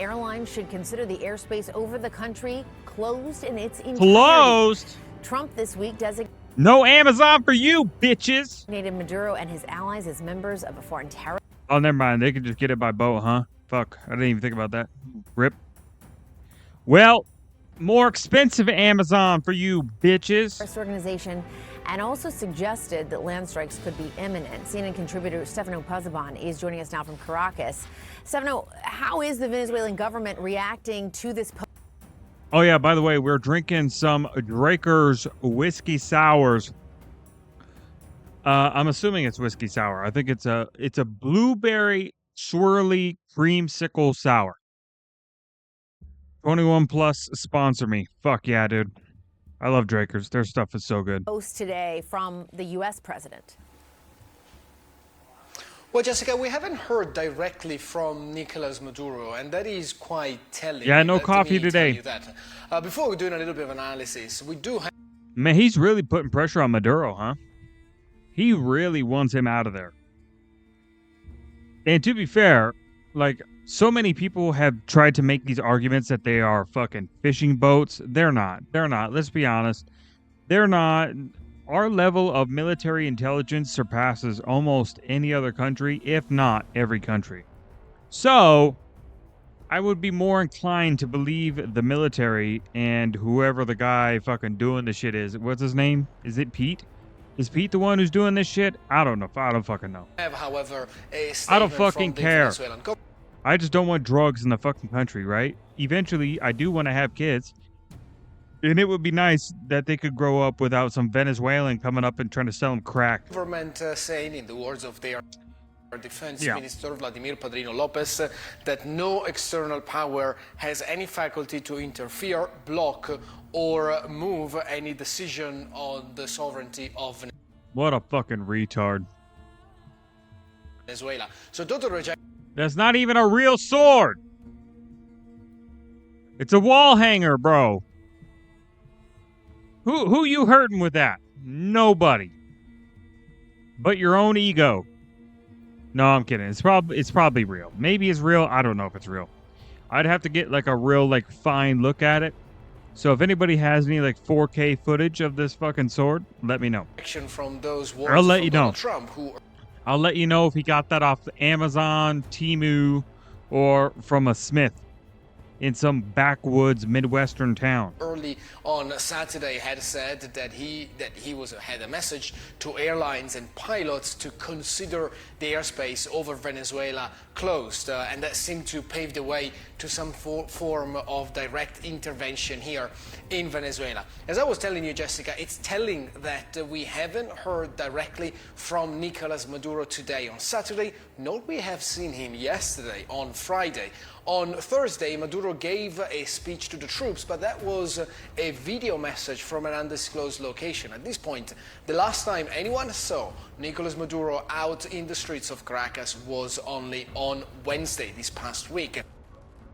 Airlines should consider the airspace over the country closed in its entirety. Closed? Trump this week designated No Amazon for you, bitches. Maduro and his allies as members of a foreign terror. Oh, never mind. They could just get it by boat, huh? Fuck. I didn't even think about that. Rip. Well, more expensive Amazon for you, bitches. Organization, and also suggested that land strikes could be imminent. CNN contributor Stefano Pozzebon is joining us now from Caracas. Stefano, how is the Venezuelan government reacting to this? Oh yeah, by the way, we're drinking some Draker's whiskey sours. I'm assuming it's whiskey sour. I think it's a blueberry swirly creamsicle sour. 21 plus sponsor me. Fuck yeah, dude. I love Draker's. Their stuff is so good. Post today from the U.S. president. Well, Jessica, we haven't heard directly from Nicolas Maduro, and that is quite telling. Yeah, no coffee today. Before we're doing a little bit of analysis, we do have... Man, he's really putting pressure on Maduro, huh? He really wants him out of there. And to be fair, like, so many people have tried to make these arguments that they are fucking fishing boats. They're not. They're not. Let's be honest. They're not. Our level of military intelligence surpasses almost any other country, if not every country. So, I would be more inclined to believe the military and whoever the guy fucking doing the shit is. What's his name? Is it Pete? Is Pete the one who's doing this shit? I don't know. I don't fucking know. However, I don't fucking care. I just don't want drugs in the fucking country, right? Eventually, I do want to have kids. And it would be nice that they could grow up without some Venezuelan coming up and trying to sell them crack. Government saying, in the words of their Defense Minister Vladimir Padrino Lopez, that no external power has any faculty to interfere, block, or move any decision on the sovereignty of Venezuela. What a fucking retard. So total rejection. That's not even a real sword. It's a wall hanger, bro. Who you hurting with that? Nobody. But your own ego. No, I'm kidding. It's probably real. Maybe it's real. I don't know if it's real. I'd have to get like a real like fine look at it. So if anybody has any like 4K footage of this fucking sword, let me know. From those I'll let you know. Trump, I'll let you know if he got that off Amazon, Temu, or from a smith in some backwoods Midwestern town. Early on Saturday had said that he had a message to airlines and pilots to consider the airspace over Venezuela closed, and that seemed to pave the way to some form of direct intervention here in Venezuela. As I was telling you, Jessica, it's telling that we haven't heard directly from Nicolas Maduro today on Saturday, nor we have seen him yesterday on Friday. On Thursday, Maduro gave a speech to the troops, but that was a video message from an undisclosed location. At this point, the last time anyone saw Nicolas Maduro out in the streets of Caracas was only on Wednesday this past week.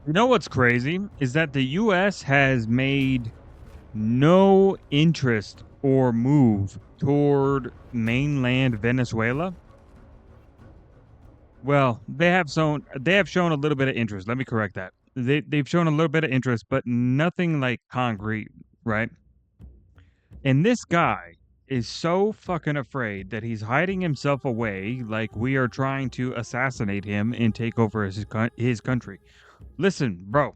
You know what's crazy is that the U.S. has made no interest or move toward mainland Venezuela. Well, they have shown a little bit of interest. Let me correct that. They've shown a little bit of interest, but nothing like concrete, right? And this guy is so fucking afraid that he's hiding himself away, like we are trying to assassinate him and take over his country. Listen, bro.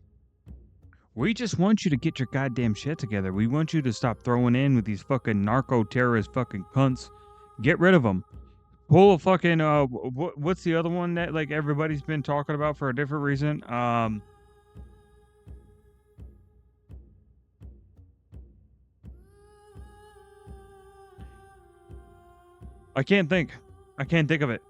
We just want you to get your goddamn shit together. We want you to stop throwing in with these fucking narco-terrorist fucking cunts. Get rid of them. Pull a fucking, what's the other one that, like, everybody's been talking about for a different reason? I can't think. I can't think of it.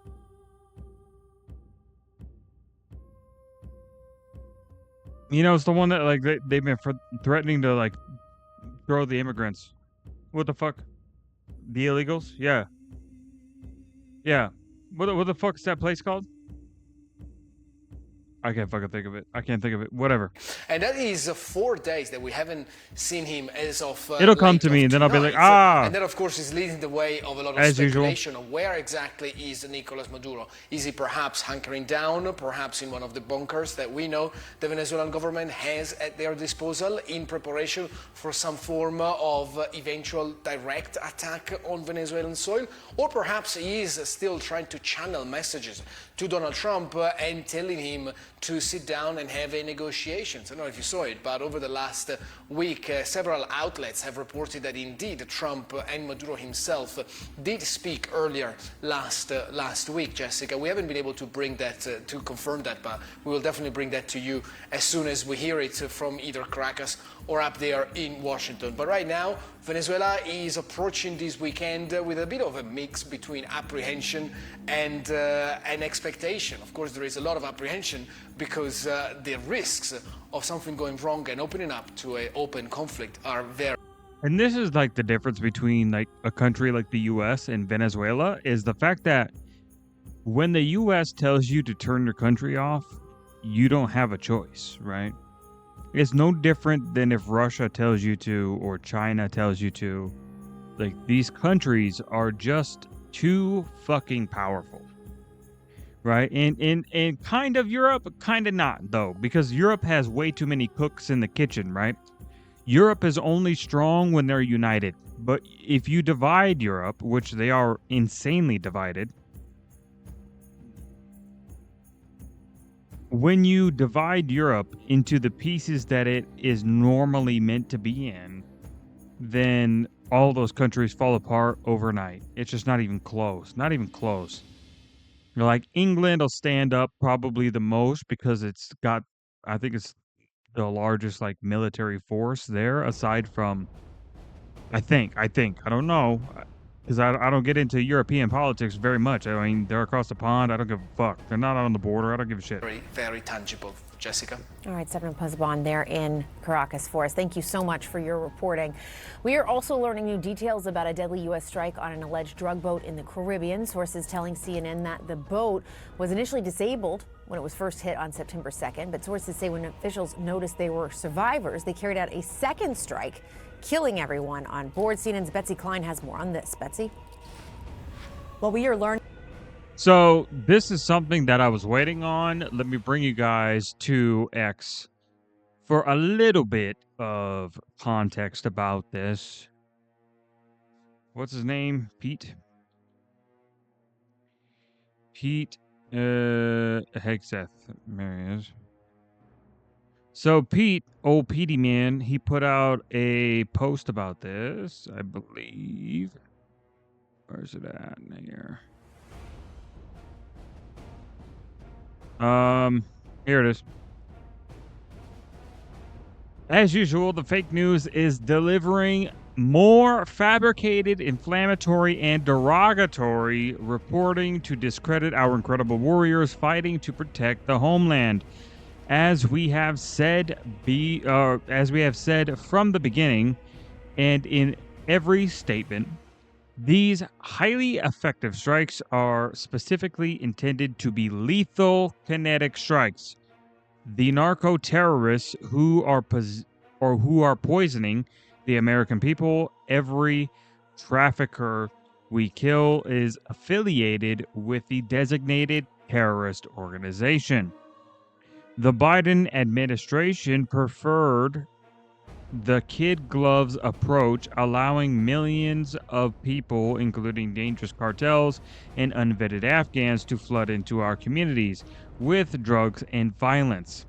You know, it's the one that, like, they've been threatening to, like, throw the immigrants. What the fuck? The illegals? Yeah. Yeah. What the fuck is that place called? I can't fucking think of it. I can't think of it. Whatever. And that is 4 days that we haven't seen him as of It'll come late to me, of and then I'll be like, tonight. And that, of course, is leading the way of a lot of as usual. speculation of where exactly is Nicolas Maduro. Is he perhaps hunkering down, perhaps in one of the bunkers that we know the Venezuelan government has at their disposal in preparation for some form of eventual direct attack on Venezuelan soil? Or perhaps he is still trying to channel messages to Donald Trump and telling him to sit down and have a negotiations. I don't know if you saw it, but over the last week, several outlets have reported that indeed Trump and Maduro himself did speak earlier last week, Jessica. We haven't been able to bring that, to confirm that, but we will definitely bring that to you as soon as we hear it from either Caracas or up there in Washington. But right now, Venezuela is approaching this weekend with a bit of a mix between apprehension and expectation. Of course, there is a lot of apprehension because the risks of something going wrong and opening up to an open conflict are very. And this is like the difference between like a country like the US and Venezuela is the fact that when the US tells you to turn your country off, you don't have a choice, right? It's no different than if Russia tells you to or China tells you to. Like, these countries are just too fucking powerful, right? And kind of Europe, kind of not, though, because Europe has way too many cooks in the kitchen, right? Europe is only strong when they're united. But if you divide Europe, which they are insanely divided, when you divide Europe into the pieces that it is normally meant to be in, then all those countries fall apart overnight. It's just not even close. Not even close. You know, like England will stand up probably the most because it's got, I think it's the largest like military force there aside from, I don't know. Because I don't get into European politics very much. I mean, they're across the pond. I don't give a fuck. They're not on the border. I don't give a shit. Very, very tangible. Jessica? All right, Stefano Pozzebon there in Caracas for us. Thank you so much for your reporting. We are also learning new details about a deadly U.S. strike on an alleged drug boat in the Caribbean. Sources telling CNN that the boat was initially disabled when it was first hit on September 2nd. But sources say when officials noticed they were survivors, they carried out a second strike, killing everyone on board. CNN's Betsy Klein has more on this. Betsy? Well, we are learning. So this is something that I was waiting on. Let me bring you guys to X for a little bit of context about this. What's his name? Pete Hegseth. There he is. So Pete, old Petey man, he put out a post about this, I believe. Where's it at in here? Here it is. As usual, the fake news is delivering more fabricated, inflammatory, and derogatory reporting to discredit our incredible warriors fighting to protect the homeland. As we have said from the beginning, and in every statement, these highly effective strikes are specifically intended to be lethal kinetic strikes. The narco-terrorists who are poisoning the American people, every trafficker we kill is affiliated with the designated terrorist organization. The Biden administration preferred the kid gloves approach, allowing millions of people, including dangerous cartels and unvetted Afghans, to flood into our communities with drugs and violence.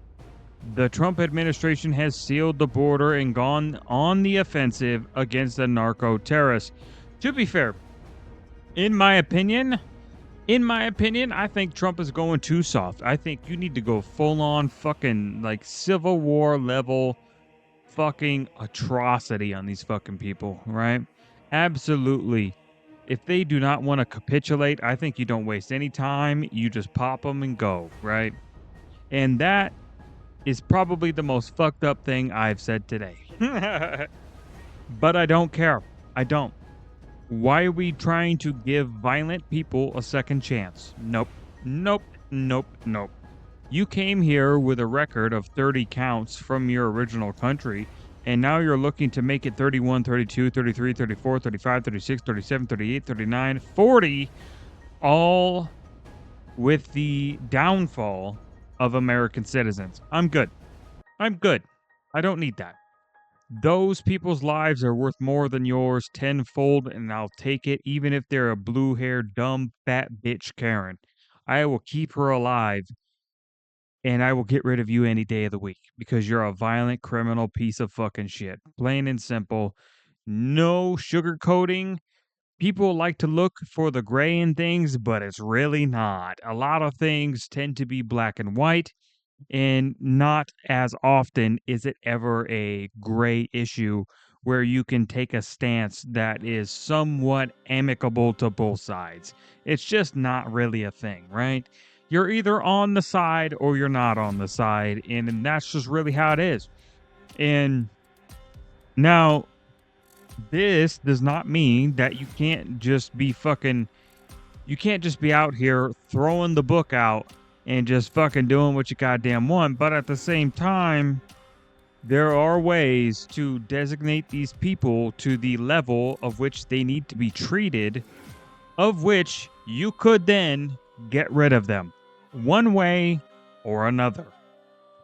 The Trump administration has sealed the border and gone on the offensive against the narco-terrorists. To be fair, in my opinion, I think Trump is going too soft. I think you need to go full-on fucking like Civil War level fucking atrocity on these fucking people, right? Absolutely. If they do not want to capitulate, I think you don't waste any time. You just pop them and go, right? And that is probably the most fucked up thing I've said today. But I don't care. I don't. Why are we trying to give violent people a second chance? Nope. Nope. Nope. Nope. You came here with a record of 30 counts from your original country, and now you're looking to make it 31, 32, 33, 34, 35, 36, 37, 38, 39, 40, all with the downfall of American citizens. I'm good. I'm good. I don't need that. Those people's lives are worth more than yours tenfold, and I'll take it even if they're a blue-haired, dumb, fat bitch Karen. I will keep her alive, and I will get rid of you any day of the week because you're a violent criminal piece of fucking shit. Plain and simple. No sugarcoating. People like to look for the gray in things, but it's really not. A lot of things tend to be black and white, and not as often is it ever a gray issue where you can take a stance that is somewhat amicable to both sides. It's just not really a thing, right? You're either on the side or you're not on the side, and that's just really how it is. And now, this does not mean that you can't just be out here throwing the book out and just fucking doing what you goddamn want. But at the same time, there are ways to designate these people to the level of which they need to be treated, of which you could then get rid of them one way or another.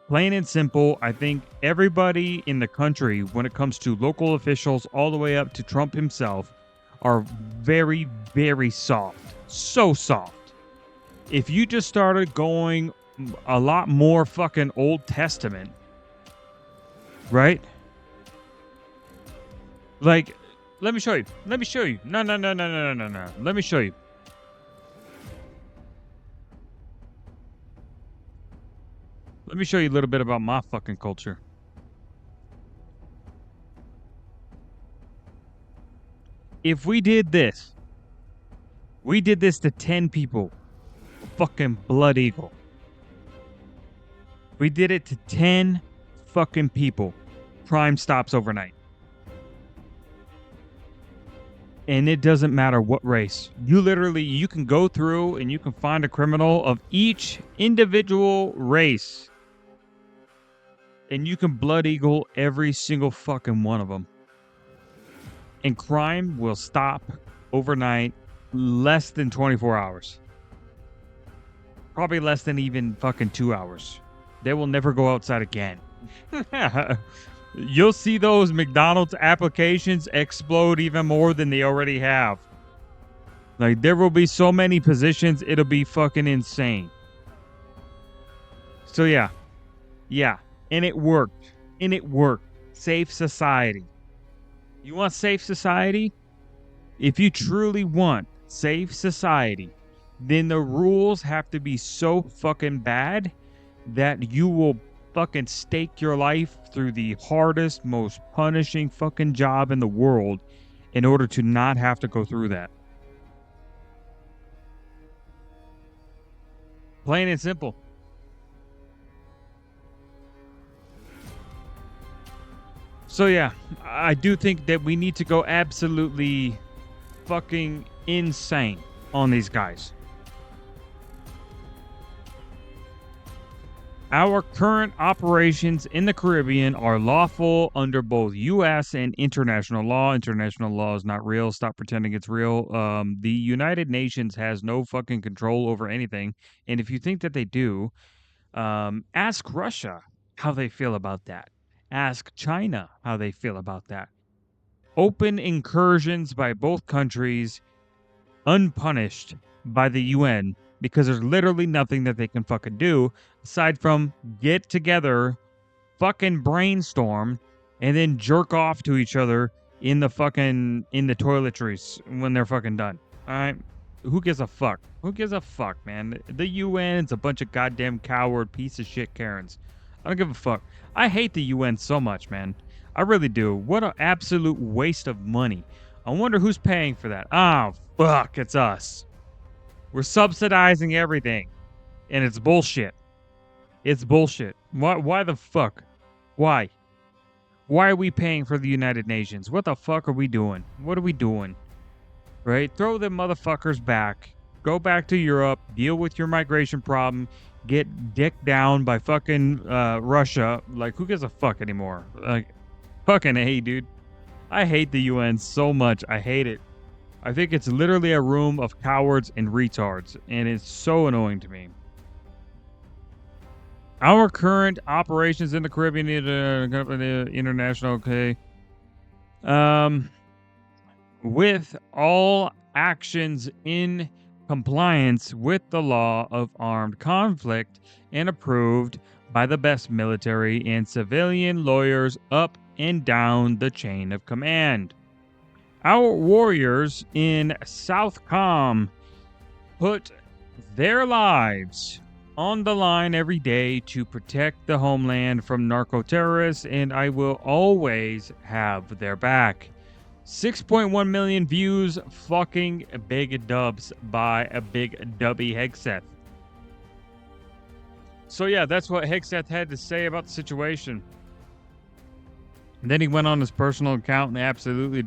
Plain and simple, I think everybody in the country, when it comes to local officials all the way up to Trump himself, are very, very soft. So soft. If you just started going a lot more fucking Old Testament, right? Like, let me show you. Let me show you. No. Let me show you. Let me show you a little bit about my fucking culture. If we did this to 10 people, fucking Blood Eagle. We did it to 10 fucking people. Crime stops overnight. And it doesn't matter what race. You can go through and you can find a criminal of each individual race. And you can Blood Eagle every single fucking one of them. And crime will stop overnight, less than 24 hours. Probably less than even fucking 2 hours. They will never go outside again. You'll see those McDonald's applications explode even more than they already have. Like, there will be so many positions, it'll be fucking insane. So yeah. And it worked. Safe society. You want safe society? If you truly want safe society, then the rules have to be so fucking bad that you will fucking stake your life through the hardest, most punishing fucking job in the world in order to not have to go through that. Plain and simple. So yeah, I do think that we need to go absolutely fucking insane on these guys. Our current operations in the Caribbean are lawful under both U.S. and international law. International law is not real. Stop pretending it's real. The United Nations has no fucking control over anything. And if you think that they do, ask Russia how they feel about that. Ask China how they feel about that. Open incursions by both countries, unpunished by the UN, because there's literally nothing that they can fucking do aside from get together, fucking brainstorm, and then jerk off to each other in the toiletries when they're fucking done. All right? Who gives a fuck? Who gives a fuck, man? The UN's a bunch of goddamn coward piece of shit Karens. I don't give a fuck. I hate the UN so much, man. I really do. What an absolute waste of money. I wonder who's paying for that. Oh, fuck, it's us. We're subsidizing everything. And it's bullshit. It's bullshit. Why the fuck? Why? Why are we paying for the United Nations? What the fuck are we doing? What are we doing? Right? Throw them motherfuckers back. Go back to Europe. Deal with your migration problem. get dicked down by fucking Russia. Like, who gives a fuck anymore? Like, fucking hey, dude. I hate the UN so much. I hate it. I think it's literally a room of cowards and retards, and it's so annoying to me. Our current operations in the Caribbean, international, okay. With all actions in compliance with the law of armed conflict and approved by the best military and civilian lawyers up and down the chain of command. Our warriors in Southcom put their lives on the line every day to protect the homeland from narco-terrorists, and I will always have their back. 6.1 million views, fucking big dubs by a big dubby Hegseth. So yeah, that's what Hegseth had to say about the situation. And then he went on his personal account and absolutely